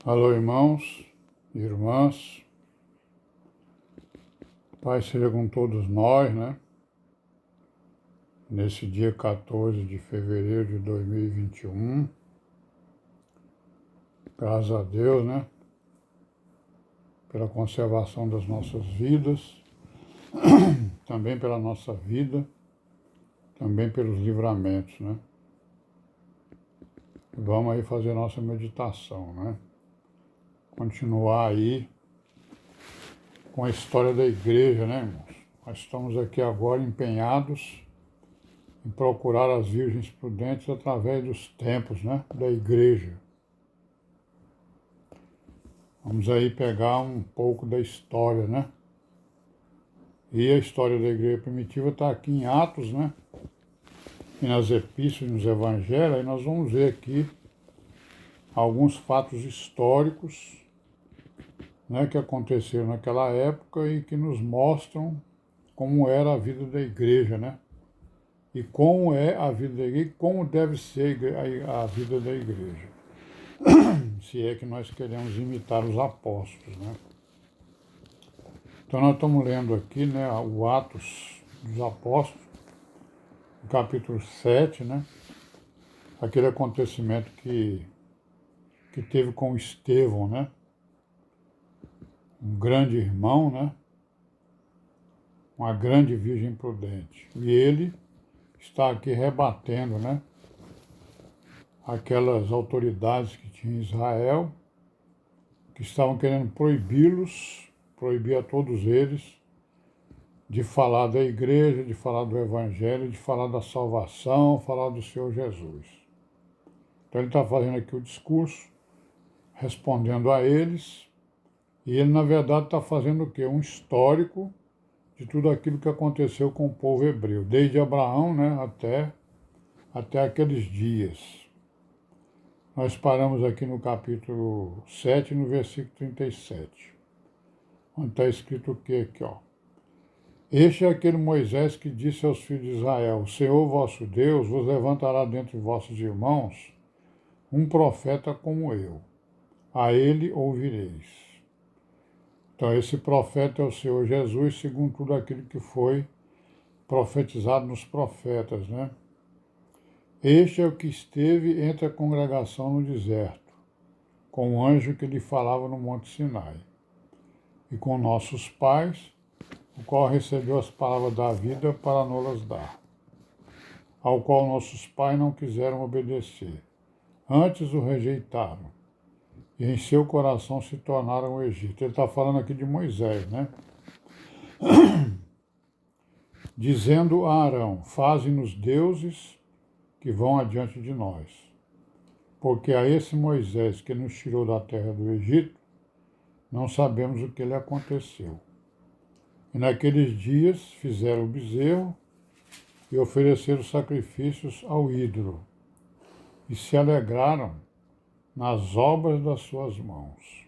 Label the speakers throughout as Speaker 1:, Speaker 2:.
Speaker 1: Alô, irmãos e irmãs, Pai seja com todos nós, né? Nesse dia 14 de fevereiro de 2021, graças a Deus, né? Pela conservação das nossas vidas, também pela nossa vida, também pelos livramentos, né? Vamos aí fazer nossa meditação, né? Continuar aí com a história da igreja, né, irmãos? Nós estamos aqui agora empenhados em procurar as virgens prudentes através dos tempos, né, da igreja. Vamos aí pegar um pouco da história, né? E a história da igreja primitiva está aqui em Atos, né? E nas epístolas, nos evangelhos, aí nós vamos ver aqui alguns fatos históricos, né, que aconteceram naquela época e que nos mostram como era a vida da igreja, né? E como é a vida da igreja, e como deve ser a vida da igreja. Se é que nós queremos imitar os apóstolos, né? Então nós estamos lendo aqui, né, o Atos dos Apóstolos, no capítulo 7, né? Aquele acontecimento que teve com Estevão, né? Um grande irmão, né? Uma grande virgem prudente. E ele está aqui rebatendo, né? Aquelas autoridades que tinha em Israel, que estavam querendo proibir a todos eles, de falar da igreja, de falar do evangelho, de falar da salvação, falar do Senhor Jesus. Então ele está fazendo aqui o discurso, respondendo a eles, e ele na verdade está fazendo o quê? Um histórico de tudo aquilo que aconteceu com o povo hebreu, desde Abraão, né, até aqueles dias. Nós paramos aqui no capítulo 7, no versículo 37, onde está escrito o quê aqui, ó? Este é aquele Moisés que disse aos filhos de Israel: o Senhor vosso Deus vos levantará dentre vossos irmãos um profeta como eu. A ele ouvireis. Então esse profeta é o Senhor Jesus, segundo tudo aquilo que foi profetizado nos profetas, né? Este é o que esteve entre a congregação no deserto, com o anjo que lhe falava no Monte Sinai, e com nossos pais, o qual recebeu as palavras da vida para nos dar, ao qual nossos pais não quiseram obedecer, antes o rejeitaram, e em seu coração se tornaram o Egito. Ele está falando aqui de Moisés, né? Dizendo a Arão: faze-nos deuses que vão adiante de nós, porque a esse Moisés que nos tirou da terra do Egito, não sabemos o que lhe aconteceu. E naqueles dias fizeram o bezerro e ofereceram sacrifícios ao ídolo, e se alegraram nas obras das suas mãos.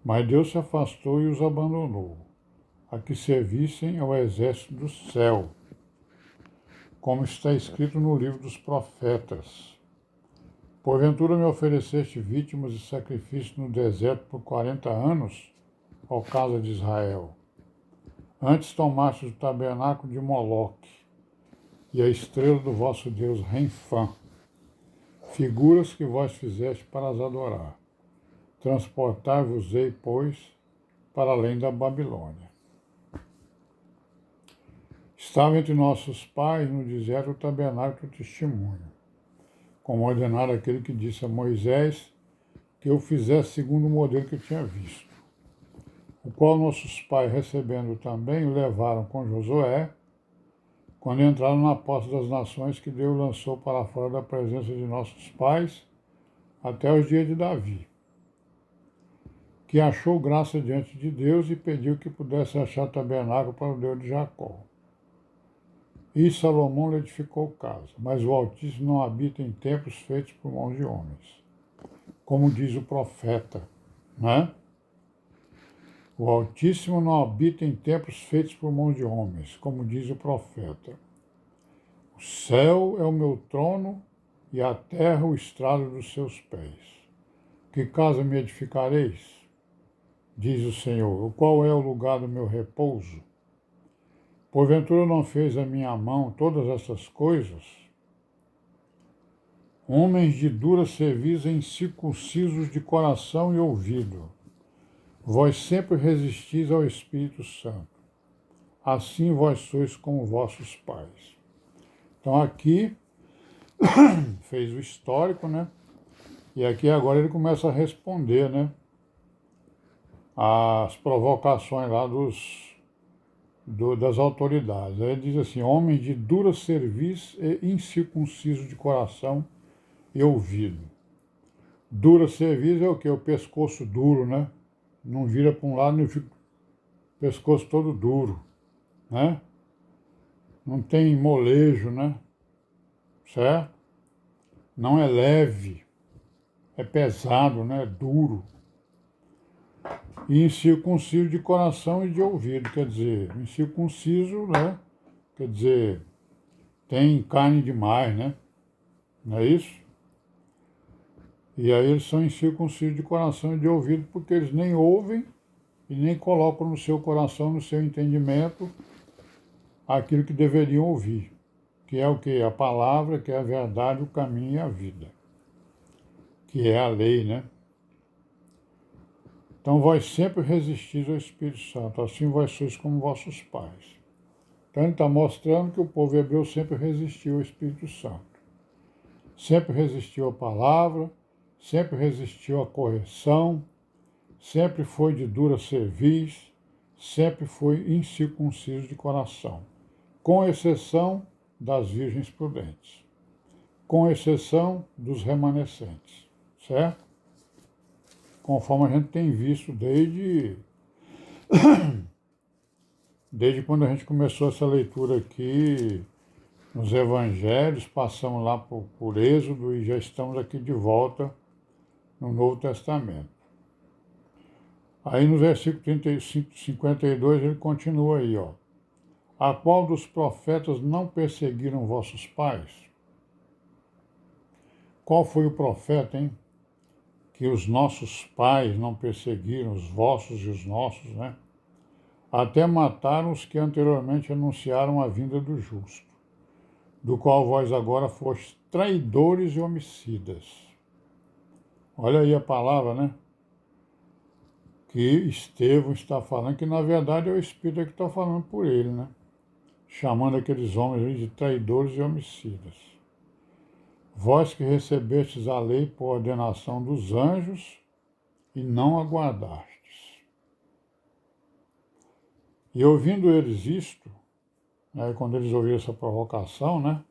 Speaker 1: Mas Deus se afastou e os abandonou, a que servissem ao exército do céu, como está escrito no livro dos profetas. Porventura me ofereceste vítimas e sacrifícios no deserto por 40 anos, ó casa de Israel. Antes tomaste o tabernáculo de Moloque e a estrela do vosso Deus Renfã, figuras que vós fizeste para as adorar. Transportar-vos-ei, pois, para além da Babilônia. Estava entre nossos pais no deserto o tabernáculo do testemunho, como ordenara aquele que disse a Moisés que eu fizesse segundo o modelo que eu tinha visto, o qual nossos pais, recebendo também, o levaram com Josué, quando entraram na posse das nações que Deus lançou para fora da presença de nossos pais, até os dias de Davi, que achou graça diante de Deus e pediu que pudesse achar tabernáculo para o Deus de Jacó. E Salomão lhe edificou casa, mas o Altíssimo não habita em templos feitos por mãos de homens, como diz o profeta, né? O Altíssimo não habita em templos feitos por mãos de homens, como diz o profeta. O céu é o meu trono e a terra o estrado dos seus pés. Que casa me edificareis? Diz o Senhor. Qual é o lugar do meu repouso? Porventura não fez a minha mão todas essas coisas? Homens de dura cerviz e incircuncisos de coração e ouvido, vós sempre resistis ao Espírito Santo. Assim vós sois como vossos pais. Então aqui fez o histórico, né? E aqui agora ele começa a responder, né? As provocações lá das autoridades. Aí ele diz assim, homens de dura cerviz e incircuncisos de coração e ouvido. Dura cerviz é o quê? O pescoço duro, né? Não vira para um lado, não fica o pescoço todo duro, né? Não tem molejo, né? Certo? Não é leve, é pesado, né? É duro. E incircunciso de coração e de ouvido, quer dizer, incircunciso, né? Quer dizer, tem carne demais, né? Não é isso? E aí eles são incircuncisos de coração e de ouvido porque eles nem ouvem e nem colocam no seu coração, no seu entendimento, aquilo que deveriam ouvir, que é o quê? A palavra, que é a verdade, o caminho e a vida, que é a lei, né? Então vós sempre resistis ao Espírito Santo, assim vós sois como vossos pais. Então ele está mostrando que o povo hebreu sempre resistiu ao Espírito Santo. Sempre resistiu à palavra, sempre resistiu à correção, sempre foi de dura cerviz, sempre foi incircunciso de coração, com exceção das virgens prudentes, com exceção dos remanescentes, certo? Conforme a gente tem visto desde quando a gente começou essa leitura aqui nos Evangelhos, passamos lá por Êxodo e já estamos aqui de volta no Novo Testamento. Aí no versículo 52 ele continua aí, ó. A qual dos profetas não perseguiram vossos pais? Qual foi o profeta, hein? Que os nossos pais não perseguiram, os vossos e os nossos, né? Até mataram os que anteriormente anunciaram a vinda do justo, do qual vós agora fostes traidores e homicidas. Olha aí a palavra, né? Que Estevão está falando, que na verdade é o Espírito que está falando por ele, né? Chamando aqueles homens de traidores e homicidas. Vós que recebestes a lei por ordenação dos anjos e não aguardastes. E ouvindo eles isto, né, quando eles ouviram essa provocação, né,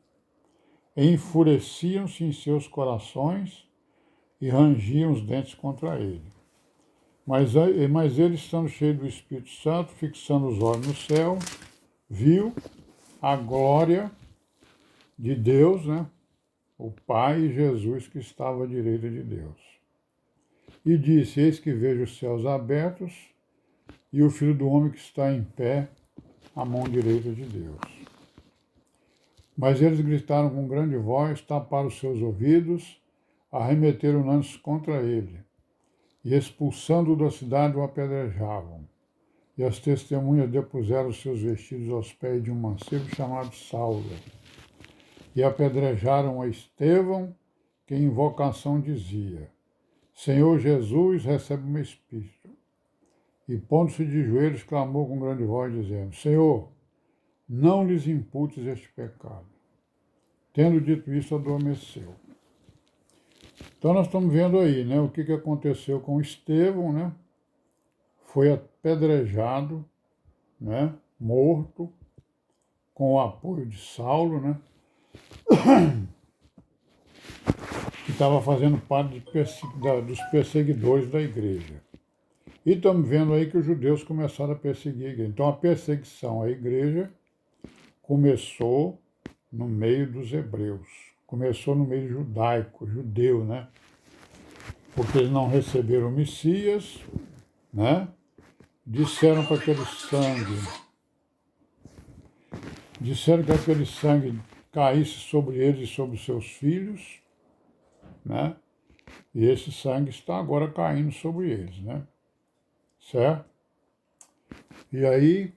Speaker 1: enfureciam-se em seus corações e rangiam os dentes contra ele. Mas ele, estando cheio do Espírito Santo, fixando os olhos no céu, viu a glória de Deus, né, o Pai e Jesus que estava à direita de Deus. E disse, eis que vejo os céus abertos e o Filho do Homem que está em pé à mão direita de Deus. Mas eles gritaram com grande voz, taparam os seus ouvidos, arremeteram lanços contra ele, e expulsando-o da cidade o apedrejavam. E as testemunhas depuseram os seus vestidos aos pés de um mancebo chamado Saulo. E apedrejaram a Estevão, que em invocação dizia, Senhor Jesus, recebe o meu espírito. E pondo-se de joelhos, clamou com grande voz, dizendo, Senhor, não lhes imputes este pecado. Tendo dito isso, adormeceu. Então nós estamos vendo aí, né, o que aconteceu com Estevão, né? Foi apedrejado, né, morto, com o apoio de Saulo, né? Que estava fazendo parte dos perseguidores da igreja. E estamos vendo aí que os judeus começaram a perseguir a igreja. Então a perseguição à igreja começou no meio dos hebreus, começou no meio judeu, né? Porque eles não receberam o Messias, né? Disseram que aquele sangue caísse sobre eles e sobre seus filhos, né? E esse sangue está agora caindo sobre eles, né? Certo? E aí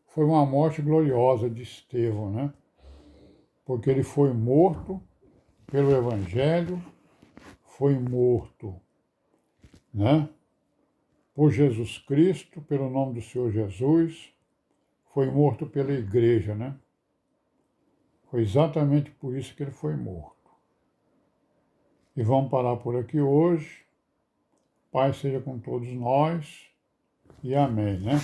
Speaker 1: foi uma morte gloriosa de Estevão, né? Porque ele foi morto pelo Evangelho, foi morto, né? Por Jesus Cristo, pelo nome do Senhor Jesus, foi morto pela igreja, né? Foi exatamente por isso que ele foi morto. E vamos parar por aqui hoje. Pai seja com todos nós e amém, né?